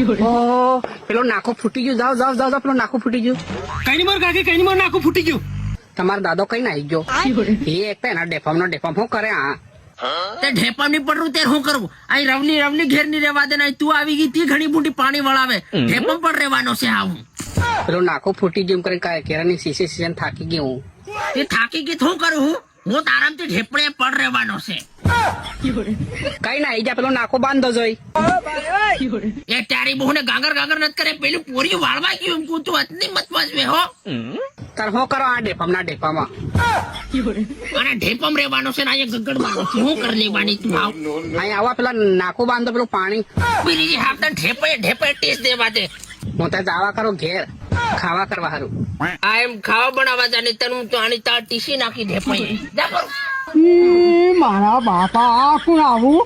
ઓ પેલો નાકો ફૂટી ગયો. જાઓ જાઓ જાઓ જાઓ, પેલો નાકો ફૂટી ગયું. કઈ ની મોર કાકી, કઈ ની મોર નાખું ફૂટી ગયું. તમારો દાદો કઈ નાઈ ગયો. એ એક તો એના ડેફામ નો ડેફામ શું કરે? હા તે ઢેપા ની પડરું તે શું કરવું? અહીં રવની ઘેર ની રેવા દે. તું આવી ગઈ તી ઘણી બુટી પાણી વળાવે. ઢેપમ પણ રેવાનો છે આવું. પેલો નાકો ફૂટી ગયું એમ કરી કેરાની સીઝન થાકી ગયો હું. તે થાકી ગઈ શું કરું હું તારામથી ઢેપડે પડ રહેવાનો છે. કઈ ના જા, પેલો નાકો બાંધો જોઈ. એ તારી બહુ ને ગાગર નથી કરે. પેલું પોરી વાળવા ગયું એમ તું અતની મત વાંચવે હો. તાર શું કરો આ ડેફામ ના ડેફામાં? અને ઢેપમ રહેવાનો છે ને અહીંયા ગગડવાનો છે. શું કરી લેવાની તું આવ? અહીંયા આવા પેલા નાકો બાંધો, પેલું પાણી બીજી હાફ ઢેપે ટેસ્ટ દેવા દે. હું ત્યાં જાવા કરો ઘેર ખાવા કરવા હારું. આ એમ ખાવા બનાવવા જાને તને તો આની તાર ટીસી નાખી ઢેપાઈ જા કરું. મારા બાપા આ કોણ આવું?